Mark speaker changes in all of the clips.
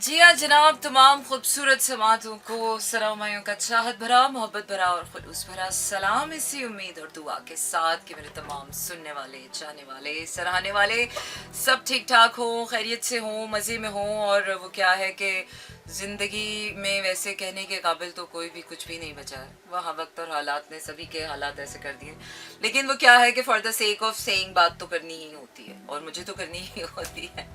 Speaker 1: जी हाँ जनाब, तमाम खूबसूरत समातों को सलामायों का चाहत भरा, मोहब्बत भरा और खुलूस भरा सलाम, इसी उम्मीद और दुआ के साथ कि मेरे तमाम सुनने वाले, चाहने वाले, सराहने वाले सब ठीक ठाक हों, खैरियत से हों, मज़े में हों। और वो क्या है कि ज़िंदगी में वैसे कहने के काबिल तो कोई भी कुछ भी नहीं बचा है। वह वक्त और हालात ने सभी के हालात ऐसे कर दिए, लेकिन वो क्या है कि for the sake of saying बात तो करनी ही होती है, और मुझे तो करनी ही होती है।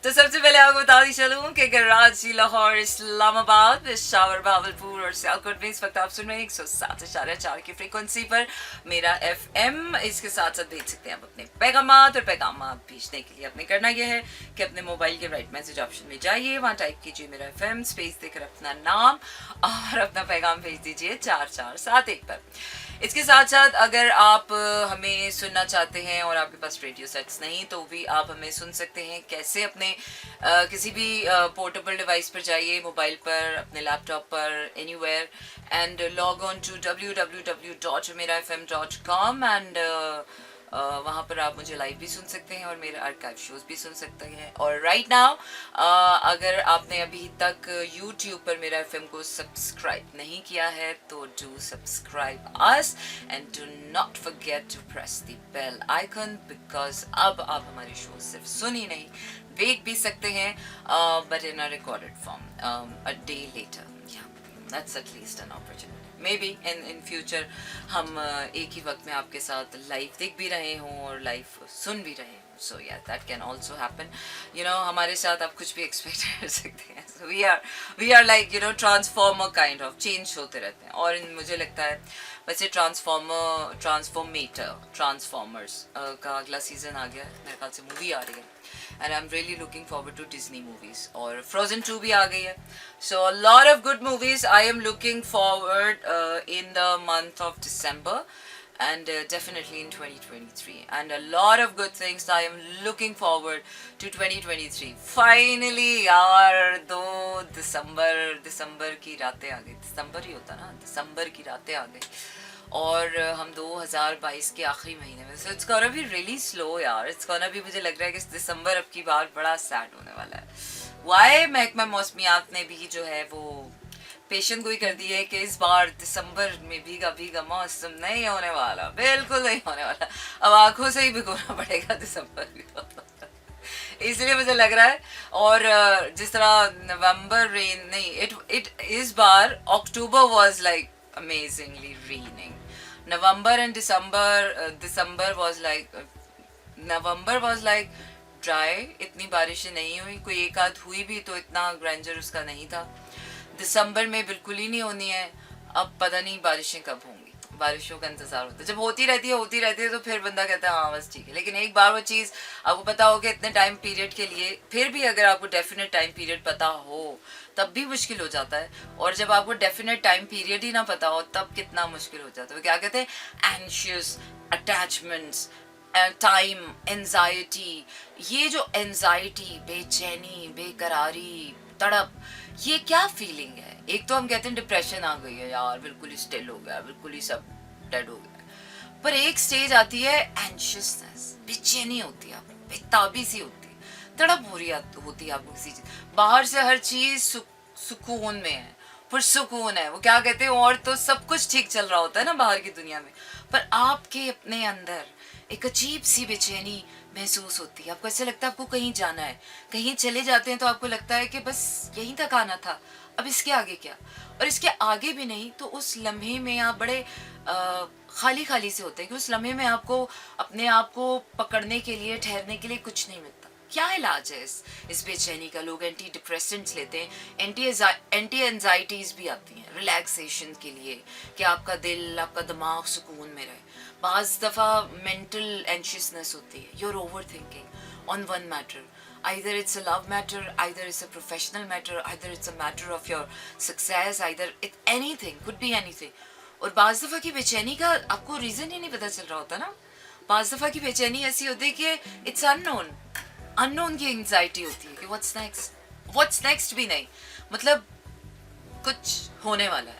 Speaker 1: तो सबसे पहले आपको बता दी चलूँ कि कराची, लाहौर, इस्लामाबाद, पेशावर, भावलपुर और सियालकोट में इस वक्त आप सुन रहे हैं 107.4 की फ्रीक्वेंसी पर मेरा FM। इसके साथ साथ भेज सकते हैं आप अपने पैगामात, और पैगामात भेजने के लिए आपने करना यह है कि अपने मोबाइल के राइट मैसेज ऑप्शन में जाइए, वहाँ टाइप कीजिए मेरा FM, स्पेस देकर अपना नाम और अपना पैगाम भेज दीजिए 4471 पर। इसके साथ साथ अगर आप हमें सुनना चाहते हैं और आपके पास रेडियो सेट्स नहीं, तो भी आप हमें सुन सकते हैं। कैसे? अपने किसी भी पोर्टेबल डिवाइस पर जाइए, मोबाइल पर, अपने लैपटॉप पर, anywhere, and log on to www.mirafm.com and वहाँ पर आप मुझे लाइव भी सुन सकते हैं और मेरे आर्काइव शोज भी सुन सकते हैं। और राइट नाउ अगर आपने अभी तक यूट्यूब पर मेरा एफएम को सब्सक्राइब नहीं किया है तो do subscribe us and do not forget to press the bell icon, because अब आप हमारे शो सिर्फ सुन ही नहीं देख भी सकते हैं, but in a recorded form a day letter. That's at least an opportunity. Maybe in future हम एक ही वक्त में आपके साथ लाइव देख भी रहे हों और लाइव सुन भी रहे हों. So yeah, that can also happen. You know, हमारे साथ आप कुछ भी एक्सपेक्ट कर सकते हैं. So we are like, you know, transformer kind of, change होते रहते हैं. और मुझे लगता है वैसे ट्रांसफॉर्मर्स का अगला सीजन आ गया है, मेरे ख्याल से मूवी आ रही है, and I'm really looking forward to Disney movies. और Frozen 2 भी आ गई है. So a lot of good movies I am looking forward in the month of December and definitely in 2023. And a lot of good things I am looking forward to 2023. Finally यार 2 दिसंबर की रातें आ गई. दिसंबर ही होता ना, दिसंबर की रातें आ गई और हम 2022 के आखिरी महीने में. So it's gonna be really slow यार. इट्स गोना बी, मुझे लग रहा है कि दिसंबर अब की बार बड़ा सैड होने वाला है. वाई महकमा मौसमियात ने भी जो है वो पेशेंट गोई कर दी है कि इस बार दिसंबर में भीगा भीगा मौसम नहीं होने वाला, बिल्कुल नहीं होने वाला. अब आंखों से ही भिगोना पड़ेगा दिसंबर भी इसलिए मुझे लग रहा है. और जिस तरह नवंबर रेन नहीं, इट इस बार October was like amazingly raining. November and December was like dry. इतनी बारिशें नहीं हुई, कोई एक आध हुई भी तो इतना ग्रैंडर उसका नहीं था. दिसंबर में बिल्कुल ही नहीं होनी है. अब पता नहीं बारिशें कब होंगी, बारिशों का इंतजार होता है. जब होती रहती है तो फिर बंदा कहता है हाँ बस ठीक है. लेकिन एक बार वो चीज़ आपको पता हो कि इतने टाइम पीरियड के लिए, फिर भी अगर आपको डेफिनेट टाइम पीरियड पता हो तब भी मुश्किल हो जाता है. और जब आपको डेफिनेट टाइम पीरियड ही ना पता हो तब कितना मुश्किल हो जाता है. क्या कहते हैं, एंशियस अटैचमेंट्स, टाइम एंजाइटी. ये जो एंजाइटी, बेचैनी, बेकरारी, तड़प, ये क्या फीलिंग है? एक तो हम कहते हैं डिप्रेशन आ गई है यार, बिल्कुल ही स्टिल हो गया, बिल्कुल ही सब डेड हो गया. पर एक स्टेज आती है एंशियसनेस, बेचैनी होती है, बेताबी सी होती है, तड़प हो रही होती है आपको किसी चीज. बाहर से हर चीज सुकून में है, पुरसुकून है, वो क्या कहते हैं, और तो सब कुछ ठीक चल रहा होता है ना बाहर की दुनिया में, पर आपके अपने अंदर एक अजीब सी बेचैनी महसूस होती है. आपको ऐसा लगता है आपको कहीं जाना है, कहीं चले जाते हैं तो आपको लगता है कि बस यहीं तक आना था, अब इसके आगे क्या. और इसके आगे भी नहीं तो उस लम्हे में आप बड़े खाली खाली से होते हैं कि उस लम्हे में आपको अपने आप को पकड़ने के लिए, ठहरने के लिए कुछ नहीं मिलता. क्या इलाज है इस बेचैनी का? लोग एंटी डिप्रेसेंट्स लेते हैं, एंटी एंजाइटीज भी आती हैं रिलैक्सेशन के लिए कि आपका दिल, आपका दिमाग सुकून में रहे. बाज़ दफ़ा मेंटल एंशियसनेस होती है, your overthinking on one matter. Either it's a love matter, either it's a professional matter, either it's a matter of your success, either it anything, could be anything. और बाज़ दफ़ा की बेचैनी का आपको reason ही नहीं पता चल रहा होता ना. बाज़ दफ़ा की बेचैनी ऐसी होती है कि इट्स अननोन की एंजाइटी होती है कि व्हाट्स नेक्स्ट भी नहीं. मतलब कुछ होने वाला है,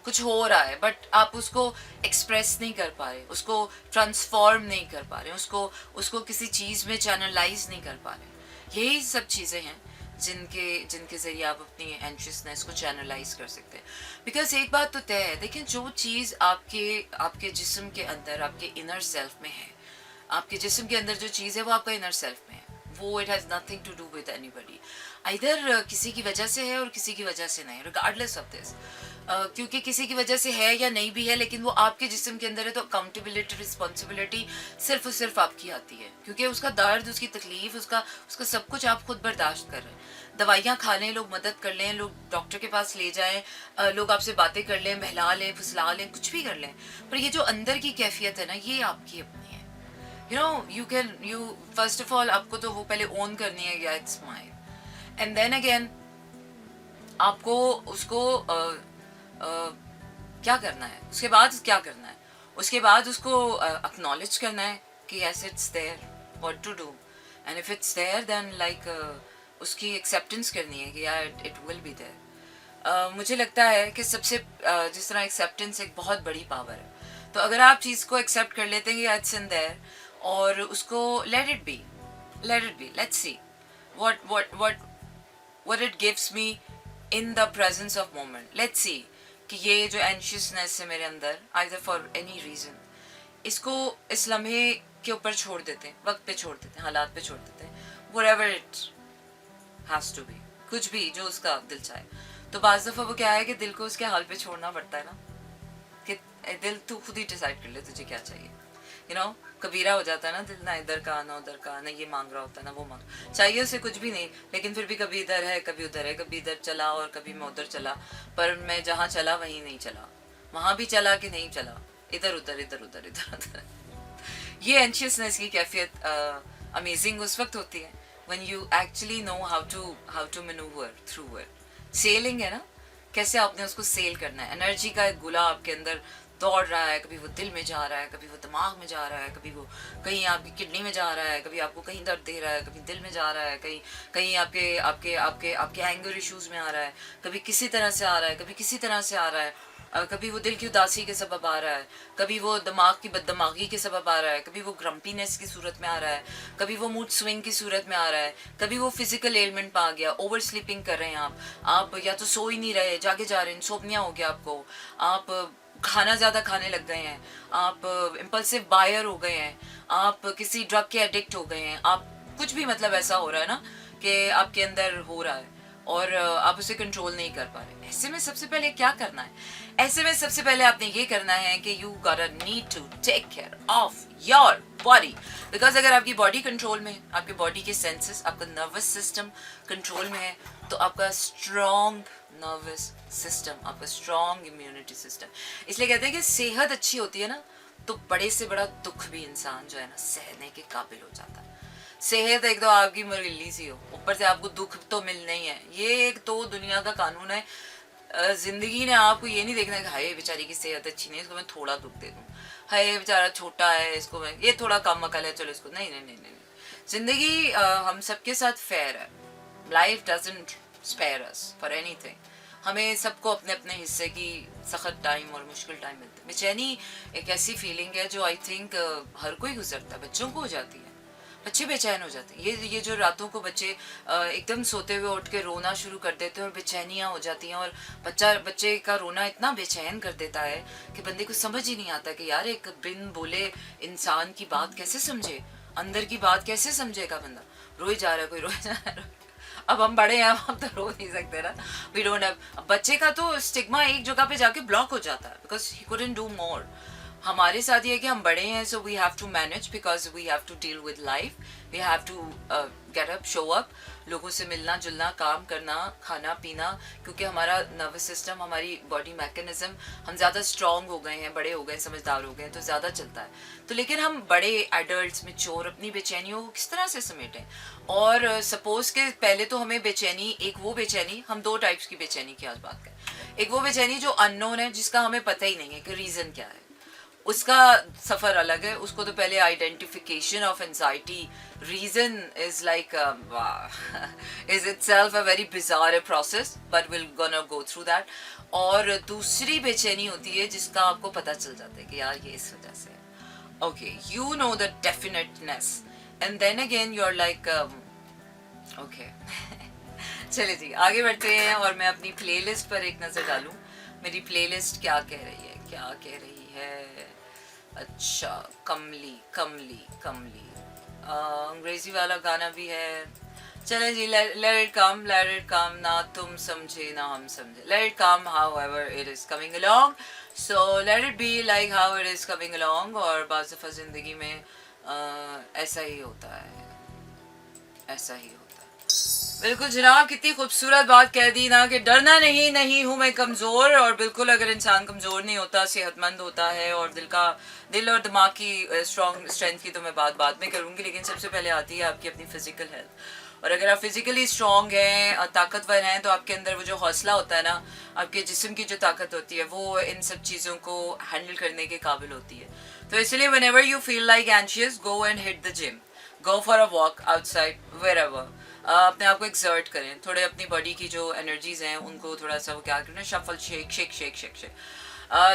Speaker 1: कुछ हो रहा है, बट आप उसको एक्सप्रेस नहीं कर पा रहे, उसको ट्रांसफॉर्म नहीं कर पा रहे, उसको किसी चीज़ में चैनलाइज नहीं कर पा रहे. यही सब चीज़ें हैं जिनके ज़रिए आप अपनी एंशियसनेस को चैनलाइज कर सकते हैं. बिकॉज एक बात तो तय है, देखिए जो चीज़ आपके जिस्म के अंदर, आपके इनर सेल्फ में है, आपके जिस्म के अंदर जो चीज़ है वो आपका इनर सेल्फ में है, वो it has nothing to do with anybody. इधर किसी की वजह से है और किसी की वजह से नहीं, रिगार्डलेस ऑफ दिस. क्योंकि किसी की वजह से है या नहीं भी है, लेकिन वो आपके जिस्म के अंदर है, तो अकाउंटेबिलिटी, रिस्पॉन्सिबिलिटी सिर्फ और सिर्फ आपकी आती है. क्योंकि उसका दर्द, उसकी तकलीफ, उसका सब कुछ आप खुद बर्दाश्त कर रहे हैं. दवाइयाँ खा लें, लोग मदद कर लें, लोग डॉक्टर के पास ले जाएं, लोग आपसे बातें कर लें, बहला लें, फुसला लें, कुछ भी कर लें, पर ये जो अंदर की कैफियत है ना, ये आपकी अपनी है. यू फर्स्ट ऑफ ऑल आपको तो वो पहले ओन करनी है, या it's mine, and then again आपको उसको क्या करना है, उसके बाद क्या करना है, उसके बाद उसको एक्नॉलेज करना है कि yes it's there, what to do, and if it's there then like उसकी एक्सेप्टेंस करनी है कि यार इट विल बी देयर. मुझे लगता है कि सबसे जिस तरह एक्सेप्टेंस एक बहुत बड़ी पावर है, तो अगर आप चीज़ को एक्सेप्ट कर लेते हैं कि इट्स इन देयर, और उसको let it be, let's see what it gives me in the presence of moment. Let's see कि ये जो एंशियसनेस है मेरे अंदर, either for any reason, इसको इस लम्हे के ऊपर छोड़ देते हैं, वक्त पे छोड़ देते हैं, हालात पे छोड़ देते हैं, whatever it has to be, कुछ भी जो उसका दिल चाहे. तो बाज़ दफ़ा वो क्या है कि दिल को उसके हाल पे छोड़ना पड़ता है ना, कि दिल तू खुद ही डिसाइड कर ले तुझे क्या चाहिए. कबीरा हो जाता है ना दिल, ना इधर का ना उधर का, ना ये मांग रहा होता है ना वो मांग, चाहिए उसे कुछ भी नहीं, लेकिन फिर भी कभी इधर है कभी उधर है, कभी इधर चला और कभी मैं उधर चला, पर मैं जहाँ चला वहीं नहीं चला, वहाँ भी चला कि नहीं चला, इधर उधर इधर उधर इधर उधर. ये एंशियसनेस की कैफियत अमेजिंग उस वक्त होती है when you actually know how to manoeuvre through it. Sailing है ना, कैसे आपने उसको सेल करना है. एनर्जी का एक गुला आपके अंदर दौड़ रहा है, कभी वो दिल में जा रहा है, कभी वो दिमाग में जा रहा है, कभी वो कहीं आपकी किडनी में जा रहा है, कभी आपको कहीं दर्द दे रहा है, कभी दिल में जा रहा है, कहीं कहीं आपके आपके आपके आपके एंगर इश्यूज में आ रहा है, कभी किसी तरह से आ रहा है, कभी किसी तरह से आ रहा है, कभी वो दिल की उदासी के सबब आ रहा है, कभी वो दिमाग की बददिमागी के सबब आ रहा है, कभी वो ग्रम्पीनेस की सूरत में आ रहा है, कभी वो मूड स्विंग की सूरत में आ रहा है, कभी वो फिजिकल एलिमेंट पे आ गया, ओवर स्लीपिंग कर रहे हैं आप या तो सो ही नहीं रहे, जागे जा रहे हैं, इंसोम्निया हो गया आपको, आप खाना ज़्यादा खाने लग गए हैं, आप इम्पल्सिव बायर हो गए हैं, आप किसी ड्रग के एडिक्ट हो गए हैं, आप कुछ भी मतलब ऐसा हो रहा है ना कि आपके अंदर हो रहा है और आप उसे कंट्रोल नहीं कर पा रहे. ऐसे में सबसे पहले क्या करना है, ऐसे में सबसे पहले आपने ये करना है कि you gotta need to take care of your body. Because अगर आपकी बॉडी कंट्रोल में है, आपके बॉडी के सेंसेस, आपका नर्वस सिस्टम कंट्रोल में है, तो आपका स्ट्रॉन्ग नर्वस सिस्टम, आपका स्ट्रॉन्ग इम्यूनिटी सिस्टम. इसलिए कहते हैं कि सेहत अच्छी होती है ना, तो बड़े से बड़ा दुख भी इंसान जो है ना सहने के काबिल हो जाता है. सेहत एक तो आपकी मरीली सी हो, ऊपर से आपको दुख तो मिलना ही है, ये एक तो दुनिया का कानून है. जिंदगी ने आपको ये नहीं देखना कि हाय बेचारी की सेहत अच्छी नहीं है, इसको मैं थोड़ा दुख दे दूँ, हाय बेचारा छोटा है, इसको मैं ये थोड़ा कम अकल है, चलो इसको नहीं नहीं नहीं नहीं. जिंदगी हम सबके साथ फेयर है. Life doesn't spare us for anything. हमें सबको अपने अपने हिस्से की सख्त टाइम और मुश्किल टाइम मिलता है. बेचैनी एक ऐसी फीलिंग है जो आई थिंक हर कोई गुजरता है, बच्चों को हो जाती है, बच्चे बेचैन हो जाते हैं. ये जो रातों को बच्चे एकदम सोते हुए उठ के रोना शुरू कर देते हैं और बेचैनियाँ हो जाती हैं, और बच्चे का रोना इतना बेचैन कर देता है कि बंदे को समझ ही नहीं आता कि यार एक बिन बोले इंसान की बात कैसे समझे, अंदर की बात कैसे समझेगा बंदा. रोई जा रहा है कोई, रोई जा रहा है. अब हम बड़े हैं, हम तो रो नहीं सकते ना, वी डोंट हैव. बच्चे का तो स्टिग्मा एक जगह पे जाके ब्लॉक हो जाता है because he couldn't do more. हमारे साथ ये है कि हम बड़े हैं, so we have to manage because we have to deal with life, we have to get up, show up, लोगों से मिलना जुलना, काम करना, खाना पीना, क्योंकि हमारा नर्वस सिस्टम, हमारी बॉडी मैकेनिज्म, हम ज़्यादा स्ट्रॉन्ग हो गए हैं, बड़े हो गए, समझदार हो गए, तो ज़्यादा चलता है. तो लेकिन हम बड़े एडल्ट्स में चोर अपनी बेचैनियों को किस तरह से समेटें. और सपोज के पहले तो हमें बेचैनी, एक वो बेचैनी, हम दो टाइप्स की बेचैनी की आज बात करें. एक वो बेचैनी जो अननोन है, जिसका हमें पता ही नहीं है कि रीज़न क्या है, उसका सफ़र अलग है. उसको तो पहले identification of anxiety reason is like is itself a very bizarre process, but will gonna go through that. और दूसरी बेचैनी होती है जिसका आपको पता चल जाता है कि यार ये इस वजह से, okay, you know the definiteness, and then again you are like okay चलिए जी आगे बढ़ते हैं और मैं अपनी प्लेलिस्ट पर एक नज़र डालूं. मेरी प्लेलिस्ट क्या कह रही है, क्या कह रही है. अच्छा, कमली कमली कमली, अंग्रेजी वाला गाना भी है. चले जी, let it come, ना तुम समझे ना हम समझे. Let it come however it is coming along, so let it be like how it is coming along. और बाज़ दफ़ा ज़िंदगी में ऐसा ही होता है, ऐसा ही होता है. बिल्कुल जनाब, कितनी खूबसूरत बात कह दी ना कि डरना नहीं, नहीं हूँ मैं कमज़ोर. और बिल्कुल अगर इंसान कमज़ोर नहीं होता, सेहतमंद होता है और दिल और दिमाग की स्ट्रेंथ की तो मैं बात में करूँगी, लेकिन सबसे पहले आती है आपकी अपनी फ़िज़िकल हेल्थ. और अगर आप फिज़िकली स्ट्रॉन्ग हैं, ताकतवर हैं, तो आपके अंदर वो जो हौसला होता है ना, आपके जिस्म की जो ताकत होती है, वो इन सब चीज़ों को हैंडल करने के काबिल होती है. तो इसलिए whenever you feel like anxious, go and hit the gym, go for a walk outside, wherever. अपने आप को एक्सर्ट करें, थोड़े अपनी बॉडी की जो एनर्जीज हैं उनको थोड़ा सा वो क्या करें, shuffle, shake shake shake shake shake.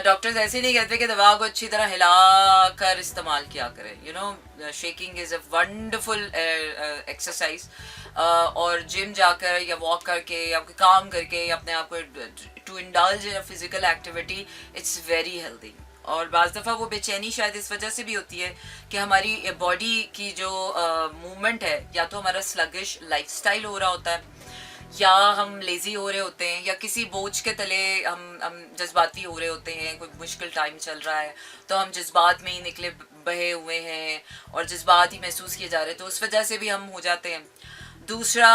Speaker 1: Doctors ऐसे नहीं कहते कि दवा को अच्छी तरह हिला कर इस्तेमाल किया करें. You know, shaking is a wonderful exercise. और जिम जाकर या वॉक करके या काम करके या अपने आप को to indulge in physical activity, it's very healthy. और बाज़ दफ़ा वो बेचैनी शायद इस वजह से भी होती है कि हमारी बॉडी की जो मूवमेंट है, या तो हमारा स्लगिश लाइफस्टाइल हो रहा होता है, या हम लेज़ी हो रहे होते हैं, या किसी बोझ के तले हम जज्बाती हो रहे होते हैं. कोई मुश्किल टाइम चल रहा है तो हम जज्बात में ही निकले बहे हुए हैं और जज्बात ही महसूस किए जा रहे हैं, तो उस वजह से भी हम हो जाते हैं. दूसरा,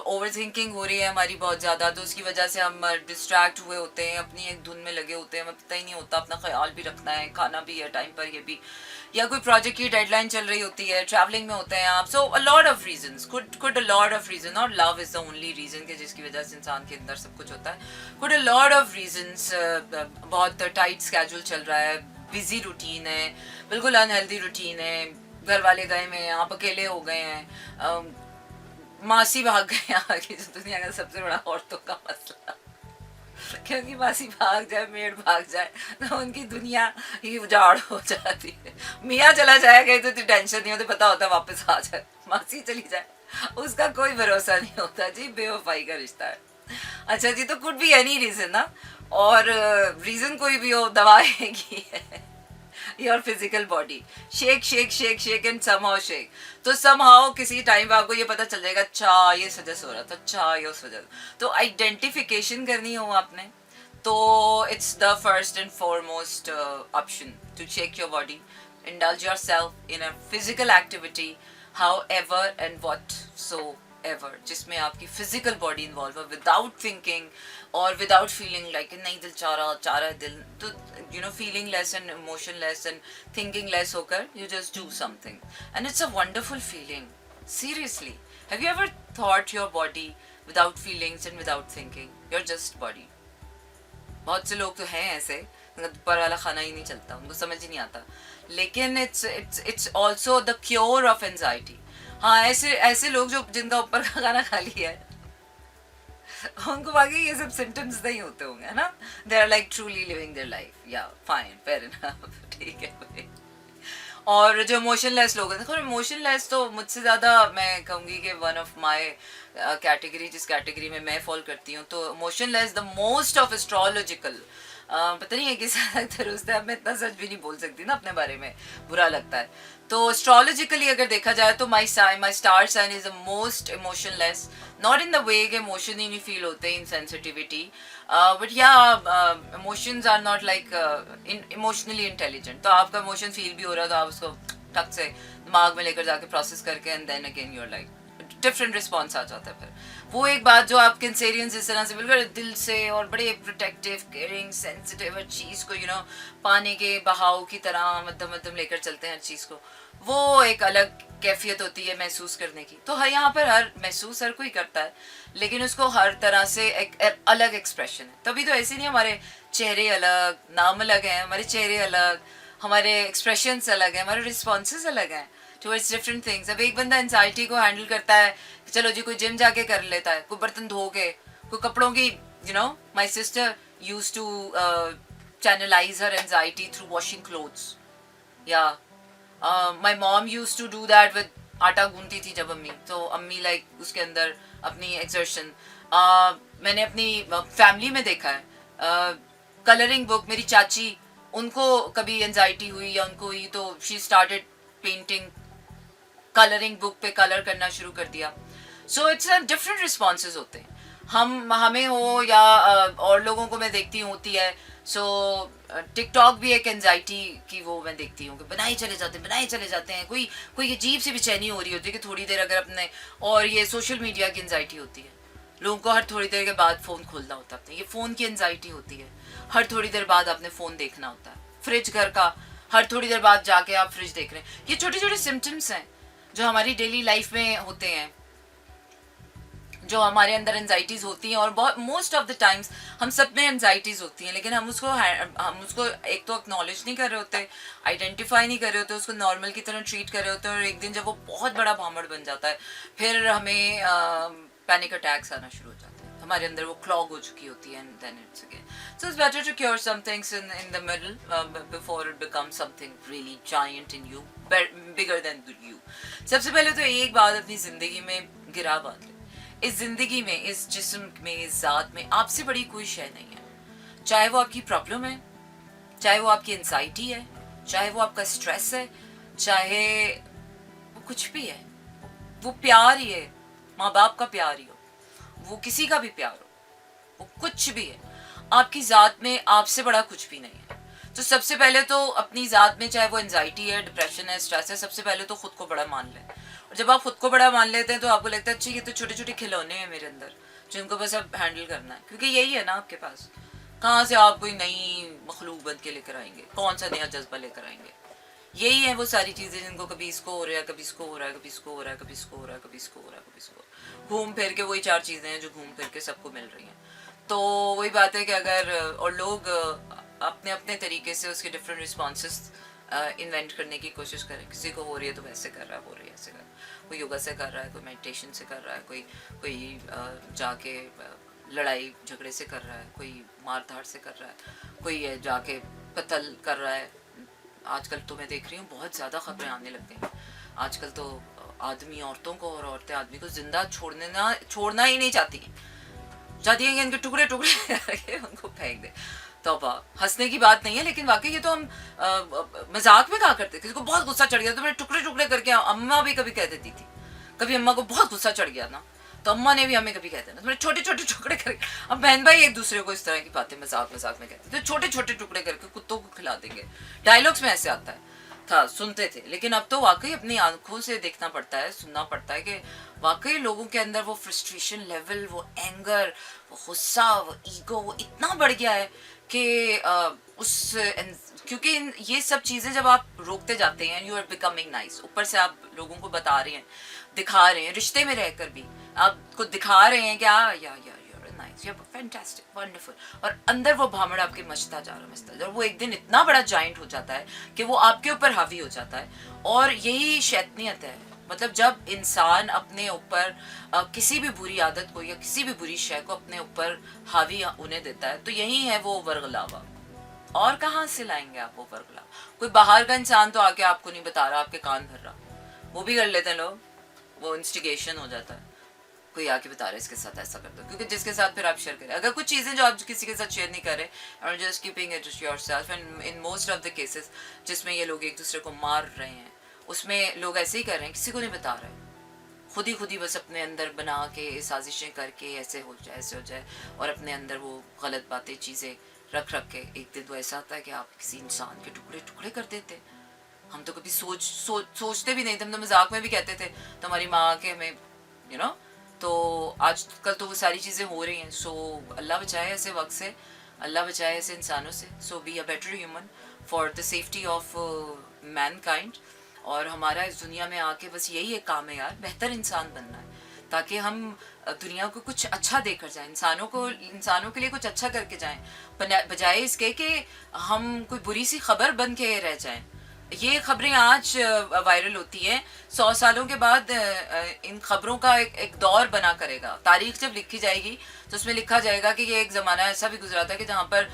Speaker 1: ओवर थिंकिंग हो रही है हमारी बहुत ज़्यादा, तो उसकी वजह से हम डिस्ट्रैक्ट हुए होते हैं, अपनी एक धुन में लगे होते हैं, हमें पता ही नहीं होता, अपना ख्याल भी रखना है, खाना भी है टाइम पर, ये भी, या कोई प्रोजेक्ट की डेडलाइन चल रही होती है, ट्रैवलिंग में होते हैं आप. So a lot of reasons, could a lot of reason, और love is the only reason के जिसकी वजह से इंसान के अंदर सब कुछ होता है. Could a lot of reasons, बहुत टाइट स्केड्यूल चल रहा है, बिजी रूटीन है, बिल्कुल अनहेल्दी रूटीन है, घर वाले गए में, आप अकेले हो गए हैं, मासी भाग गए आगे, जो दुनिया का सबसे बड़ा औरतों का मसला. क्योंकि मासी भाग जाए, मेड भाग जाए, तो उनकी दुनिया ही उजाड़ हो जाती है. मियाँ चला जाएगा तो टेंशन नहीं होती, पता होता है वापस आ जाए. मासी चली जाए, उसका कोई भरोसा नहीं होता जी, बेवफाई का रिश्ता है. अच्छा जी, तो कुड बी एनी रीजन ना, और रीजन कोई भी हो, दवा एक ही है, your physical body. Shake shake shake shake and somehow shake. तो समहाउ किसी टाइम पे आपको ये पता चल जाएगा, अच्छा ये वजह से हो रहा था, अच्छा ये उस वजह. तो आइडेंटिफिकेशन करनी हो आपने, तो it's the first and foremost option to check your body. Indulge yourself in a physical activity, however and whatsoever, जिसमें आपकी फिजिकल बॉडी इन्वॉल्व है, विदाउट थिंकिंग और विदाउट फीलिंग लाइक नहीं दिल चाह रहा है दिल, तो you know, feeling less and emotion less and thinking less होकर you just do something, and it's a wonderful feeling. Seriously, have you ever thought your body without feelings and without thinking, your just body. बहुत से लोग तो हैं ऐसे, ऊपर वाला खाना ही नहीं चलता, उनको समझ ही नहीं आता. लेकिन it's also the cure of anxiety. हाँ, ऐसे लोग जो जिनका ऊपर का खाना खा लिया है, उनको बाकी ये सब सिम्टम्स नहीं होते होंगे, है ना. They are like truly living their life. या फाइन, फेयर इनफ, ठीक है भाई. और जो इमोशनलेस लोग हैं, देखो इमोशनलेस तो मुझसे ज़्यादा मैं कहूँगी कि वन ऑफ माई कैटेगरी, जिस कैटेगरी में मैं फॉल करती हूँ, तो emotionless the most of astrological. पता नहीं है किस हद तक दुरुस्त है, अब मैं इतना सच भी नहीं बोल सकती ना अपने बारे में, बुरा लगता है. तो एस्ट्रोलॉजिकली अगर देखा जाए तो my star sign is the most emotionless. Not in the way के इमोशन ही नहीं फील होते, insensitivity, but yeah emotions are not like emotionally intelligent. तो आपका इमोशन फील भी हो रहा है तो आप उसको टक से दिमाग में लेकर जाके प्रोसेस करके and then again you're like different response आ जाता है. फिर वो एक बात जो आप कैंसेरियंस इस तरह से बिल्कुल दिल से और बड़े प्रोटेक्टिव, केयरिंग, सेंसिटिव हर चीज़ को, यू नो, पानी के बहाव की तरह मध्यम मध्यम लेकर चलते हैं हर चीज़ को, वो एक अलग कैफियत होती है महसूस करने की. तो यहाँ पर महसूस हर कोई करता है, लेकिन उसको हर तरह से एक अलग एक्सप्रेशन है. तभी तो ऐसे नहीं, हमारे चेहरे अलग, नाम अलग हैं, हमारे चेहरे अलग, हमारे एक्सप्रेशंस अलग हैं, हमारे रिस्पॉन्सेज अलग हैं टुवर्ड्स डिफरेंट थिंग्स. अब एक बंदा एंजाइटी को हैंडल करता है, चलो जी कोई जिम जाके कर लेता है, कोई बर्तन धो के, कोई कपड़ों की, you know, my sister use to channelize her anxiety through washing clothes. Yeah, my mom used to do that with आटा गूंथती थी जब अम्मी, तो अम्मी लाइक उसके अंदर अपनी एक्सर्शन, मैंने अपनी फैमिली में देखा है, कलरिंग बुक, मेरी चाची, उनको कभी एंजाइटी हुई या उनको हुई तो she started painting, colouring book पे कलर करना शुरू कर दिया. सो इट्स डिफरेंट रिस्पॉन्सेज होते हैं, हमें हो या और लोगों को मैं देखती हूँ होती है. सो टिकटॉक भी एक एंजाइटी की वो मैं देखती हूँ कि बनाए चले जाते हैं, कोई अजीब सी बेचैनी हो रही होती है कि थोड़ी देर अगर अपने, और ये सोशल मीडिया की एंजाइटी होती है, लोगों को हर थोड़ी देर के बाद फ़ोन खोलना होता है अपने, ये फ़ोन की एंजाइटी होती है, हर थोड़ी देर बाद आपने फ़ोन देखना होता है, फ्रिज घर का, हर थोड़ी देर बाद जाके आप फ्रिज देख रहे हैं. ये छोटे छोटे सिम्टम्स हैं जो हमारी डेली लाइफ में होते हैं, जो हमारे अंदर एंजाइटीज़ होती हैं, और बहुत मोस्ट ऑफ द टाइम्स हम सब में एंजाइटीज़ होती हैं, लेकिन हम उसको एक तो एक्नॉलेज नहीं कर रहे होते, आइडेंटिफाई नहीं कर रहे होते, उसको नॉर्मल की तरह ट्रीट कर रहे होते हैं, और एक दिन जब वो बहुत बड़ा भामड़ बन जाता है फिर हमें पैनिक अटैक्स आना शुरू हो जाते हैं, हमारे अंदर वो क्लॉग हो चुकी होती है, and then it's again. So it's better to cure some things in the middle before it becomes something really giant in you, bigger than you. सबसे पहले तो एक बात अपनी ज़िंदगी में गिरा बात, इस जिंदगी में, इस जिस्म में, इस ज़ात में आपसे बड़ी कोई शय नहीं है. चाहे वो आपकी प्रॉब्लम है, चाहे वो आपकी एंजाइटी है, चाहे वो आपका स्ट्रेस है, चाहे वो कुछ भी है, वो प्यार ही है, माँ बाप का प्यार ही हो, वो किसी का भी प्यार हो, वो कुछ भी है, आपकी ज़ात में आपसे बड़ा कुछ भी नहीं है. तो सबसे पहले तो अपनी ज़ात में, चाहे वो एंजाइटी है, डिप्रेशन है, स्ट्रेस है, सबसे पहले तो खुद को बड़ा मान लें. जब आप खुद को बड़ा मान लेते हैं तो आपको लगता है अच्छा ये तो छोटे छोटे खिलौने हैं मेरे अंदर जिनको बस अब हैंडल करना है, क्योंकि यही है ना आपके पास. कहाँ से आप कोई नई मखलूक बन के लेकर आएंगे, कौन सा नया जज्बा लेकर आएंगे. यही है वो सारी चीज़ें जिनको कभी इसको हो रहा है, कभी इसको हो रहा है, कभी इसको हो रहा है, कभी इसको हो रहा है, कभी इसको हो रहा है, कभी इसको, घूम फिर के वही 4 चीज़ें हैं जो घूम फिर के सबको मिल रही हैं. तो वही बात है कि अगर और लोग अपने अपने तरीके से उसके डिफरेंट रिस्पॉन्सेस इन्वेंट करने की कोशिश करें. किसी को हो रही है तो वैसे कर रहा है, हो रही है ऐसे कर रहा है, कोई योगा से कर रहा है, कोई मेडिटेशन से कर रहा है, कोई जाके लड़ाई झगड़े से कर रहा है, कोई मार धाड़ से कर रहा है, कोई जाके कत्ल कर रहा है. आजकल तो मैं देख रही हूँ बहुत ज़्यादा खबरें आने लग गई. आजकल तो आदमी औरतों को और औरतें आदमी को जिंदा छोड़ना ही नहीं चाहती हैं कि इनके टुकड़े टुकड़े करके उनको फेंक दे. तौबा, हंसने की बात नहीं है, लेकिन वाकई ये तो हम मजाक में कहा करते. किसी को बहुत गुस्सा चढ़ गया तो मैंने टुकड़े टुकड़े करके, अम्मा भी कभी कह देती थी, कभी अम्मा को बहुत गुस्सा चढ़ गया ना तो अम्मा ने भी हमें कभी कहते ना, तो मैंने छोटे छोटे टुकड़े करके, अब बहन भाई एक दूसरे को इस तरह की बातें मजाक मजाक में कहते तो छोटे छोटे टुकड़े करके कुत्तों को खिला देंगे. डायलॉग्स में ऐसे आता है था, सुनते थे, लेकिन अब तो वाकई अपनी आंखों से देखना पड़ता है, सुनना पड़ता है कि वाकई लोगों के अंदर वो फ्रस्ट्रेशन लेवल, वो एंगर, वो गुस्सा, वो ईगो, वो इतना बढ़ गया है कि क्योंकि ये सब चीज़ें जब आप रोकते जाते हैं, यू आर बिकमिंग नाइस, ऊपर से आप लोगों को बता रहे हैं, दिखा रहे हैं, रिश्ते में रहकर भी आपको दिखा रहे हैं कि you're nice, you're fantastic, wonderful, और अंदर वो भामड़ आपके मचता जा रहा, और वो एक दिन इतना बड़ा जाइंट हो जाता है कि वो आपके ऊपर हावी हो जाता है. और यही शैतानियत है, मतलब जब इंसान अपने ऊपर किसी भी बुरी आदत को या किसी भी बुरी शय को अपने ऊपर हावी होने देता है, तो यही है वो वर्गलावा. और कहाँ से लाएंगे आप वो वर्गलावा? कोई बाहर का इंसान तो आके आपको नहीं बता रहा, आपके कान भर रहा, वो भी कर लेते हैं लोग, वो इंस्टिगेशन हो जाता है, कोई आके बता रहे इसके साथ ऐसा कर दो, क्योंकि जिसके साथ फिर आप शेयर करें. अगर कुछ चीज़ें जो आप किसी के साथ शेयर नहीं कर रहे और just keeping it yourself, and in most of the cases जिसमें ये लोग एक दूसरे को मार रहे हैं, उसमें लोग ऐसे ही कर रहे हैं, किसी को नहीं बता रहे, खुद ही बस अपने अंदर बना के साजिशें करके ऐसे हो जाए, और अपने अंदर वो गलत बातें चीज़ें रख के एक दिन तो ऐसा आता है कि आप किसी इंसान के टुकड़े टुकड़े कर देते. हम तो कभी सोचते भी नहीं थे, हम तो मजाक में भी कहते थे तो हमारी माँ के हमें तो आजकल तो वो सारी चीज़ें हो रही हैं. सो अल्लाह बचाए ऐसे वक्त से, अल्लाह बचाए ऐसे इंसानों से. So be a better human for the safety of mankind. और हमारा इस दुनिया में आके बस यही एक काम है यार, बेहतर इंसान बनना है, ताकि हम दुनिया को कुछ अच्छा देकर जाएं, इंसानों के लिए कुछ अच्छा करके जाएं, बजाय इसके कि हम कोई बुरी सी खबर बन के रह जाएं. ये खबरें आज वायरल होती हैं, 100 सालों के बाद इन खबरों का एक दौर बना करेगा. तारीख जब लिखी जाएगी तो उसमें लिखा जाएगा कि ये एक ज़माना ऐसा भी गुजरा था कि जहाँ पर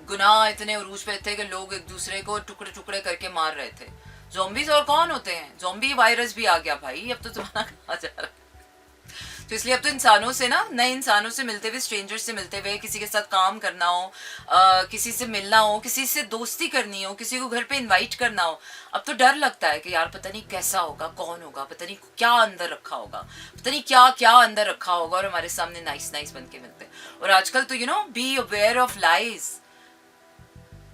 Speaker 1: गुनाह इतने उरूज पे थे कि लोग एक दूसरे को टुकड़े टुकड़े करके मार रहे थे. zombies और कौन होते हैं, zombie वायरस भी आ गया भाई, अब तो तुम्हारा कहा जा रहा है। तो इसलिए अब तो इंसानों से ना, नए इंसानों से मिलते हुए, स्ट्रेंजर से मिलते हुए, किसी के साथ काम करना हो, किसी से मिलना हो, किसी से दोस्ती करनी हो, किसी को घर पे इनवाइट करना हो, अब तो डर लगता है कि यार पता नहीं कैसा होगा, कौन होगा, पता नहीं क्या अंदर रखा होगा, पता नहीं क्या क्या अंदर रखा होगा, और हमारे सामने नाइस नाइस बन के मिलते हैं। और आजकल तो you no, be aware of lies,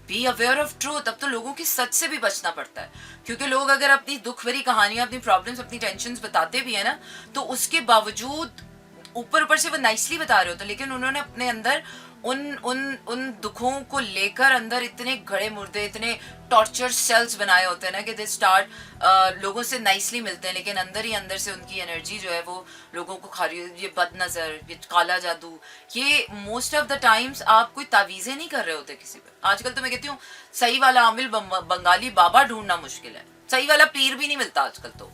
Speaker 1: be aware of truth. अब तो लोगों की सच से भी बचना पड़ता है, क्योंकि लोग अगर अपनी दुख भरी कहानियां, अपनी प्रॉब्लम्स, अपनी टेंशन्स बताते भी है ना, तो उसके बावजूद ऊपर ऊपर से वो नाइसली बता रहे होते, लेकिन उन्होंने अपने अंदर उन उन उन दुखों को लेकर अंदर इतने घड़े मुर्दे, इतने टॉर्चर सेल्स बनाए होते हैं ना कि दे स्टार्ट लोगों से नाइसली मिलते हैं, लेकिन अंदर ही अंदर से उनकी एनर्जी जो है वो लोगों को खा रही है। ये बदनजर, ये काला जादू, ये मोस्ट ऑफ द टाइम्स आप कोई तावीज़ें नहीं कर रहे होते किसी पे। आजकल तो मैं कहती हूँ सही वाला आमिल बंगाली बाबा ढूंढना मुश्किल है, सही वाला पीर भी नहीं मिलता आजकल।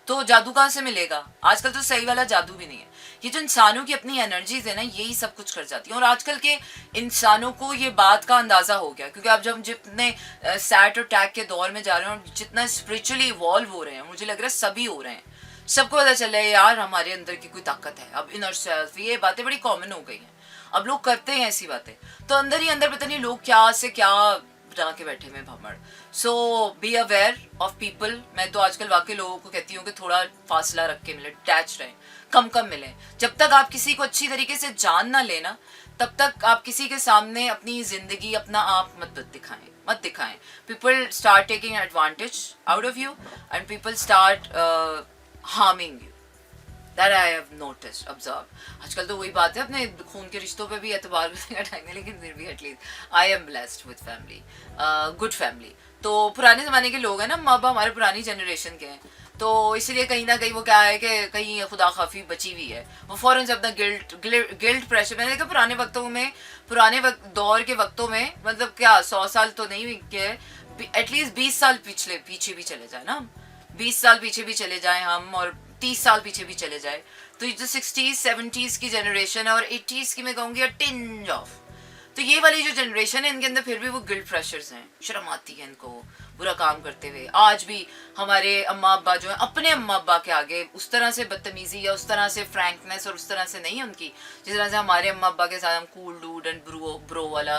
Speaker 1: तो जादू कहाँ से मिलेगा? आजकल तो सही वाला जादू भी नहीं है। ये जो इंसानों की अपनी एनर्जीज है ना, यही सब कुछ कर जाती है। और आजकल के इंसानों को ये बात का अंदाजा हो गया, क्योंकि अब जब जितने सैट और टैग के दौर में जा रहे हैं और जितना स्पिरिचुअली इवॉल्व हो रहे हैं, मुझे लग रहा है सभी हो रहे हैं, सबको पता चल रहा है यार हमारे अंदर की कोई ताकत है। अब इनर सेल्फ, ये बातें बड़ी कॉमन हो गई हैं, अब लोग करते हैं ऐसी बातें। तो अंदर ही अंदर पता नहीं लोग क्या से क्या बना के बैठे हुए भमड़। सो बी अवेयर ऑफ पीपल। मैं तो आजकल वाकई लोगों को कहती हूँ कि थोड़ा फासला रख के मिले, अटैच रहें, कम कम मिलें। जब तक आप किसी को अच्छी तरीके से जान ना लेना, तब तक आप किसी के सामने अपनी जिंदगी, अपना आप मत दिखाएं। People start taking advantage out of you and people start harming you. That I have noticed, observed. आजकल तो वही बात है, अपने खून के रिश्तों पे भी एतबार करने का टाइम है, लेकिन फिर भी at least I am blessed with family, good family. तो पुराने ज़माने के लोग हैं ना, माँ बाप हमारे पुरानी जनरेशन के हैं, तो इसलिए कहीं ना कहीं वो क्या है कि कहीं खुदा खाफी बची हुई है, वो फ़ौरन से अपना गिल्ट प्रेशर। मैंने देखा पुराने वक्तों में, दौर के वक्तों में, मतलब क्या 100 साल तो नहीं के, एटलीस्ट 20 साल पीछे भी चले जाए ना, 20 साल पीछे भी चले जाएं हम, और 30 साल पीछे भी चले जाए, तो ये जो 60s 70s की जनरेशन है और 80s की मैं कहूँगी टिंज ऑफ, तो ये वाली जो जनरेशन है इनके अंदर फिर भी वो गिल्ट प्रेशर्स हैं, शर्म आती है इनको बुरा काम करते हुए। आज भी हमारे अम्मा अब्बा जो है अपने अम्मा अब्बा के आगे उस तरह से बदतमीजी या उस तरह से फ्रैंकनेस और उस तरह से नहीं उनकी, जिस तरह से हमारे अम्मा अब्बा के साथ हम कूल डूड एंड ब्रो वाला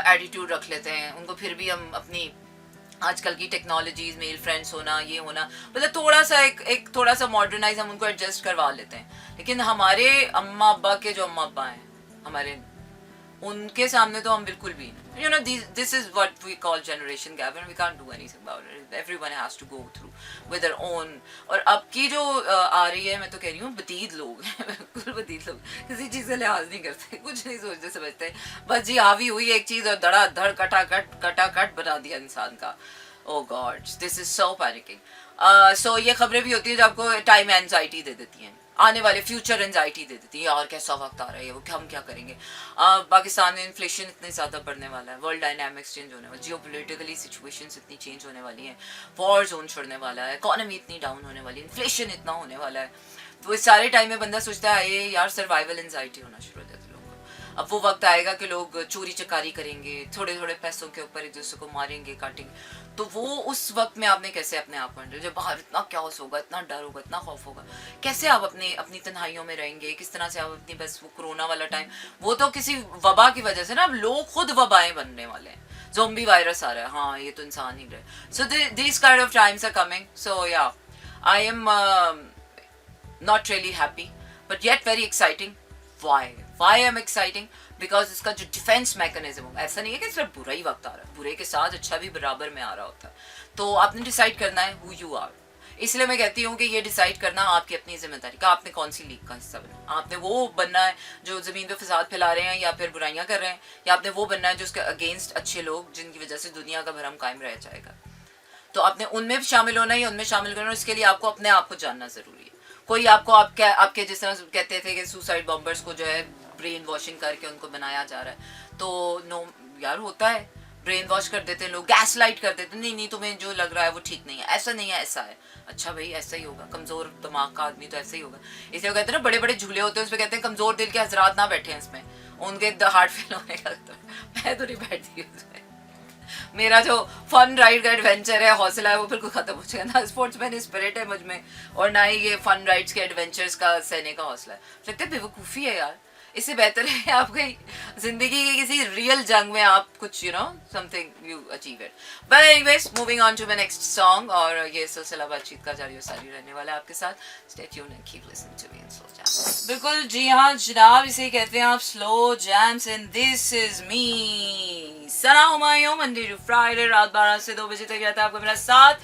Speaker 1: एटीट्यूड रख लेते हैं, उनको फिर भी हम अपनी आजकल की टेक्नोलॉजीज, मेल फ्रेंड्स होना, ये होना, मतलब थोड़ा सा एक थोड़ा सा मॉडर्नाइज हम उनको एडजस्ट करवा लेते हैं। लेकिन हमारे अम्मा अब्बा के जो अम्मा अब्बा हैं हमारे, उनके सामने तो हम बिल्कुल भी नहीं, you know, this is what we call generation gap and we can't do anything about it. Everyone has to go through with their own. और अब की जो आ रही है, मैं तो कह रही हूँ बदीद लोग हैं, बिल्कुल बदीद लोग, किसी चीज़ का लिहाज नहीं करते, कुछ नहीं सोचते समझते, बस जी हावी हुई एक चीज़ और धड़ाधड़ कटाकट बना दिया इंसान का। Oh God, this is so panicking. So ये खबरें भी होती हैं जो आपको टाइम एंजाइटी दे देती हैं, आने वाले फ्यूचर एंजाइटी दे देती है, यार कैसा वक्त आ रहा है, वो हम क्या करेंगे। पाकिस्तान में इन्फ्लेशन इतने ज़्यादा बढ़ने वाला है, वर्ल्ड डायनामिक्स चेंज होने वाला, जियो पोलिटिकली सिचुएशंस इतनी चेंज होने वाली हैं, वॉर जोन छोड़ने वाला है, इकॉनमी इतनी डाउन होने वाली है, इन्फ्लेशन इतना होने वाला है। तो इस सारे टाइम में बंदा सोचता है ये यार सर्वाइवल एंजाइटी होना शुरू हो जाती है लोगों को। अब वो वक्त आएगा कि लोग चोरी चकारी करेंगे, थोड़े थोड़े पैसों के ऊपर एक दूसरे को मारेंगे, काटेंगे। तो वो उस वक्त में आपने कैसे अपने आप को, जब बाहर इतना क्याओस होगा, इतना डर होगा, इतना खौफ होगा, कैसे आप अपनी तन्हाइयों में रहेंगे, किस तरह से आप अपनी, बस वो कोरोना वाला टाइम, वो तो किसी वबा की वजह से ना, अब लोग खुद वबाएं बनने वाले हैं, ज़ोंबी वायरस आ रहा है, हाँ ये तो इंसान ही रहे। So this kind of times are coming. So yeah I am not really happy but yet very exciting. why I'm exciting? because इसका जो डिफेंस मैकेनिज्म, ऐसा नहीं है कि सिर्फ बुरा ही वक्त आ रहा है, बुरे के साथ अच्छा भी बराबर में आ रहा होता है। तो आपने डिसाइड करना है who you are। इसलिए मैं कहती हूँ कि ये डिसाइड करना आपकी अपनी जिम्मेदारी का, आपने कौन सी लीग का हिस्सा बनना है। आपने वो बनना है जो ज़मीन पे फसाद फैला रहे हैं या फिर बुराइयाँ कर रहे हैं, या आपने वो बनना है जो उसके अगेंस्ट अच्छे लोग, जिनकी वजह से दुनिया का भरम कायम रह जाएगा। तो आपने उनमें शामिल होना है या उनमें शामिल करना है, इसके लिए आपको अपने आप को जानना ज़रूरी है। कोई आपको आपके जिस तरह कहते थे कि सुसाइड बॉम्बर्स को जो है ब्रेन वॉशिंग करके उनको बनाया जा रहा है, तो नो यार, होता है, ब्रेन वॉश कर देते हैं लोग, गैस लाइट कर देते हैं, नहीं तुम्हें जो लग रहा है वो ठीक नहीं है, ऐसा नहीं है, ऐसा है, अच्छा भाई ऐसा ही होगा, कमज़ोर दिमाग का आदमी तो ऐसा ही होगा। इसलिए कहते हैं ना, बड़े बड़े झूले होते हैं, उस पर कहते हैं कमज़ोर दिल के हजरात ना बैठे हैं इसमें, उनके हार्ट फेल होने का, तो मैं तो नहीं बैठती उसमें। मेरा जो फन राइड का एडवेंचर है, हौसला है, वो बिल्कुल खत्म हो जाएगा। ना स्पोर्ट्समैन स्पिरिट है मुझ में, और ना ही ये फन राइड्स के एडवेंचर्स का सहने का हौसला है। लगता है बेवकूफ़ी है यार। इससे बेहतर है आप कहीं जिंदगी की किसी रियल जंग में आप कुछ something you achieve it. But anyways, moving on to my next song, और ये सिलसिला बातचीत का जारी और सारी रहने वाला है आपके साथ। Stay tuned and keep listening to me in slow jams. बिल्कुल जी हाँ जनाब, इसे कहते हैं आप slow jams, and this is me Sana Humayun. Monday to Friday रात 12 से 2 बजे तक रहता है आपका मेरा साथ,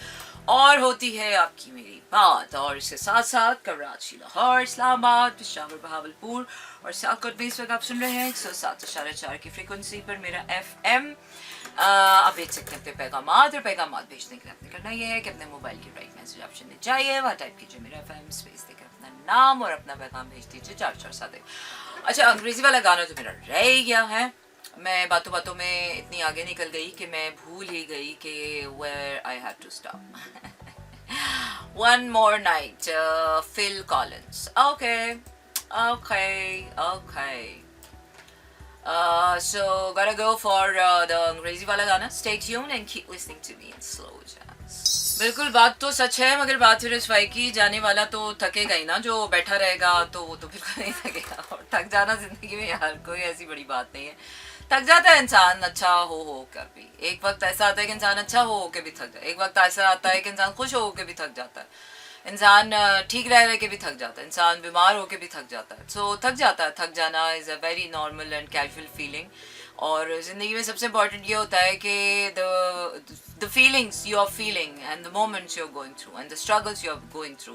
Speaker 1: और होती है आपकी मेरी बात। और इसके साथ साथ कराची, लाहौर, इस्लामाबाद, पेशावर, बहावलपुर और सियालकोट में इस वक्त आप सुन रहे हैं 107.4 की फ्रीक्वेंसी पर मेरा FM। आप भेज सकते हैं अपने पैगाम, और पैगाम भेजने के लिए आपने करना ये है कि अपने मोबाइल की राइट मैसेज ऑप्शन में जाइए, वहाँ टाइप कीजिए मेरा FM स्पेस देकर अपना नाम और अपना पैगाम भेज दीजिए 447। अच्छा, अंग्रेजी वाला गाना तो मेरा रह ही गया है। मैं बातों बातों में इतनी आगे निकल गई कि मैं भूल ही गई कि where I had to stop. One more night, Phil Collins. Okay. So gotta go for the अंग्रेजी वाला गाना. Stay tuned and keep listening to me in slow jazz. बिल्कुल बात तो सच है, मगर बात फिर इस की जाने वाला तो थकेगा ही ना, जो बैठा रहेगा तो वो तो बिल्कुल नहीं थकेगा। और थक जाना जिंदगी में यार कोई ऐसी बड़ी बात नहीं है। थक जाता है इंसान अच्छा हो कर भी। एक वक्त ऐसा आता है कि इंसान अच्छा हो के भी थक जाए, एक वक्त ऐसा आता है कि इंसान खुश हो के भी थक जाता है, इंसान ठीक रह के भी थक जाता है, इंसान बीमार हो के भी थक जाता है। सो थक जाता है, थक जाना is a very normal and casual feeling. और ज़िंदगी में सबसे इम्पॉर्टेंट ये होता है कि the feelings you are feeling and the moments you are going through and the struggles you are going through,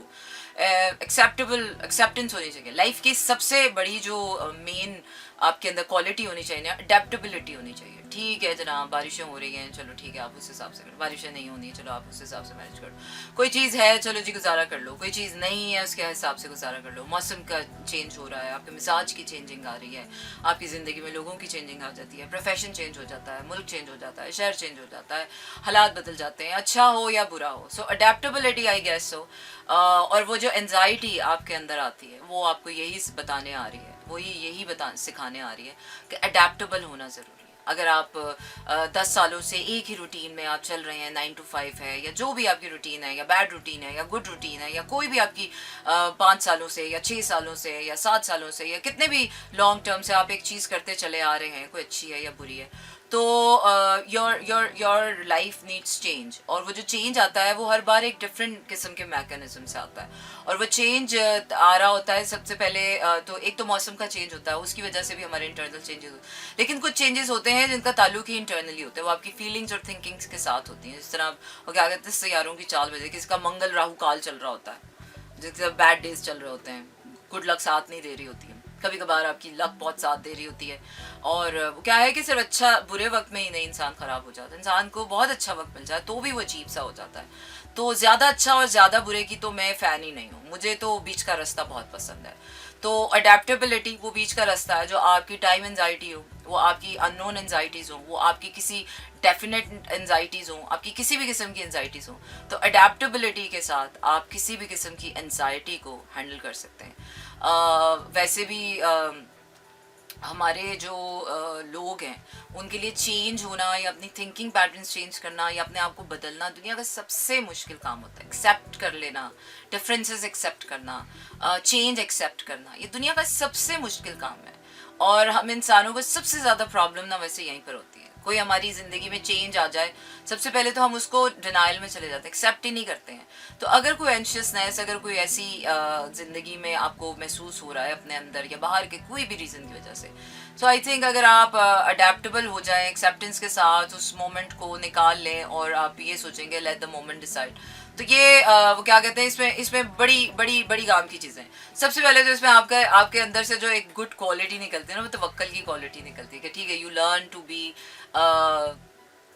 Speaker 1: acceptance होनी चाहिए। लाइफ की सबसे बड़ी जो मेन आपके अंदर क्वालिटी होनी चाहिए ना, अडेप्टेबिलिटी होनी चाहिए। ठीक है जनाब, बारिशें हो रही हैं, चलो ठीक है आप उस हिसाब से करो। बारिशें नहीं होनी है, चलो आप उस हिसाब से मैनेज करो। कोई चीज़ है, चलो जी गुजारा कर लो। कोई चीज़ नहीं है, उसके हिसाब से गुजारा कर लो। मौसम का चेंज हो रहा है, आपके मिजाज की चेंजिंग आ रही है, आपकी ज़िंदगी में लोगों की चेंजिंग आ जाती है, प्रोफेशन चेंज हो जाता है, मुल्क चेंज हो जाता है, शहर चेंज हो जाता है, हालात बदल जाते हैं, अच्छा हो या बुरा हो। सो अडेप्टेबिलिटी आई गेस सो। और वो जो एनजाइटी आपके अंदर आती है, वो आपको यही बताने आ रही है, वो यही सिखाने आ रही है कि अडेप्टेबल होना ज़रूरी है। अगर आप 10 सालों से एक ही रूटीन में आप चल रहे हैं, 9 to 5 है, या जो भी आपकी रूटीन है, या बैड रूटीन है, या गुड रूटीन है, या कोई भी आपकी 5 सालों से या 6 सालों से या 7 सालों से या कितने भी लॉन्ग टर्म से आप एक चीज़ करते चले आ रहे हैं, कोई अच्छी है या बुरी है, तो योर लाइफ नीड्स चेंज। और वो जो चेंज आता है वो हर बार एक डिफरेंट किस्म के मैकेनिज्म से आता है। और वो चेंज आ रहा होता है सबसे पहले तो एक तो मौसम का चेंज होता है, उसकी वजह से भी हमारे इंटरनल चेंजेस होते हैं। लेकिन कुछ चेंजेस होते हैं जिनका ताल्लुक ही इंटरनली होता है, वो आपकी फीलिंग्स और थिंकिंग्स के साथ होती हैं। जिस तरह वो क्या कहते हैं, सियारों की चाल बजे, किसी का मंगल राहु काल चल रहा होता है, जिसके बैड डेज चल रहे होते हैं, गुड लक साथ नहीं दे रही होती है, कभी कभार आपकी लक बहुत साथ दे रही होती है। और क्या है कि सिर्फ अच्छा बुरे वक्त में ही नहीं इंसान ख़राब हो जाता है, इंसान को बहुत अच्छा वक्त मिल जाए तो भी वो अजीब सा हो जाता है। तो ज़्यादा अच्छा और ज़्यादा बुरे की तो मैं फ़ैन ही नहीं हूँ, मुझे तो बीच का रास्ता बहुत पसंद है। तो अडेप्टेबिलिटी वो बीच का रास्ता है, जो आपकी टाइम एनजाइटी हो, वो आपकी अननोन एनजाइटीज़ हो, वो आपकी किसी डेफिनेट एनजाइटीज़ हो, आपकी किसी भी किस्म की एनजाइटीज़ हो, तो अडेप्टेबिलिटी के साथ आप किसी भी किस्म की एनजाइटी को हैंडल कर सकते हैं। वैसे भी हमारे जो लोग हैं उनके लिए चेंज होना या अपनी थिंकिंग पैटर्न्स चेंज करना या अपने आप को बदलना दुनिया का सबसे मुश्किल काम होता है। एक्सेप्ट कर लेना, डिफरेंसेस एक्सेप्ट करना, चेंज एक्सेप्ट करना, ये दुनिया का सबसे मुश्किल काम है। और हम इंसानों को सबसे ज़्यादा प्रॉब्लम ना वैसे यहीं पर होती है। कोई हमारी ज़िंदगी में चेंज आ जाए, सबसे पहले तो हम उसको डिनाइल में चले जाते हैं, एक्सेप्ट ही नहीं करते हैं। तो अगर कोई एंशियसनेस, अगर कोई ऐसी ज़िंदगी में आपको महसूस हो रहा है अपने अंदर या बाहर के कोई भी रीज़न की वजह से, सो आई थिंक अगर आप अडेप्टेबल हो जाएं, एक्सेप्टेंस के साथ उस मोमेंट को निकाल लें और आप ये सोचेंगे लेट द मोमेंट डिसाइड, तो ये वो क्या कहते हैं, इसमें बड़ी बड़ी बड़ी काम की चीज़ें। सबसे पहले तो इसमें आपके अंदर से जो एक गुड क्वालिटी निकलती है ना, वो तवक्कल की क्वालिटी निकलती है कि ठीक है, you learn to be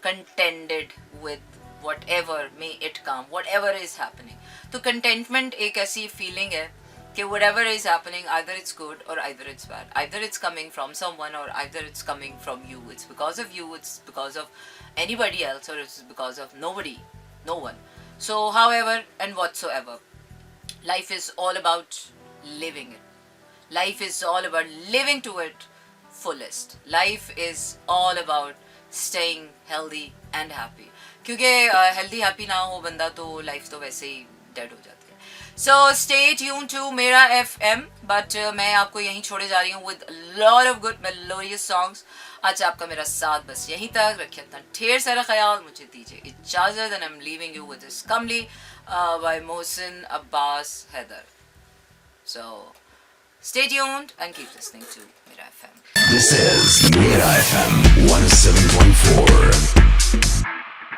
Speaker 1: contented with whatever may it come, whatever is happening. तो contentment एक ऐसी feeling है कि whatever is happening, either it's good or either it's bad, either it's coming from someone or either it's coming from you, it's because of you, it's because of anybody else, or it's because of nobody, no one. So however and whatsoever, life is all about living it. Life is all about living to it fullest. Life is all about staying healthy and happy. क्योंकि healthy happy ना हो बंदा तो life तो वैसे ही dead हो जाती है. So stay tuned to मेरा FM, but मैं आपको यहीं छोड़े जा रही हूँ with a lot of good melodious songs. आज आपका मेरा साथ बस यहीं तक. रखिए अपना ढेर सारा ख्याल. मुझे दीजिए इजाज़त and I'm leaving you with this Kamli by Mohsin Abbas Haider. So stay tuned and keep listening to Mera FM.
Speaker 2: This is Mera FM 107.4.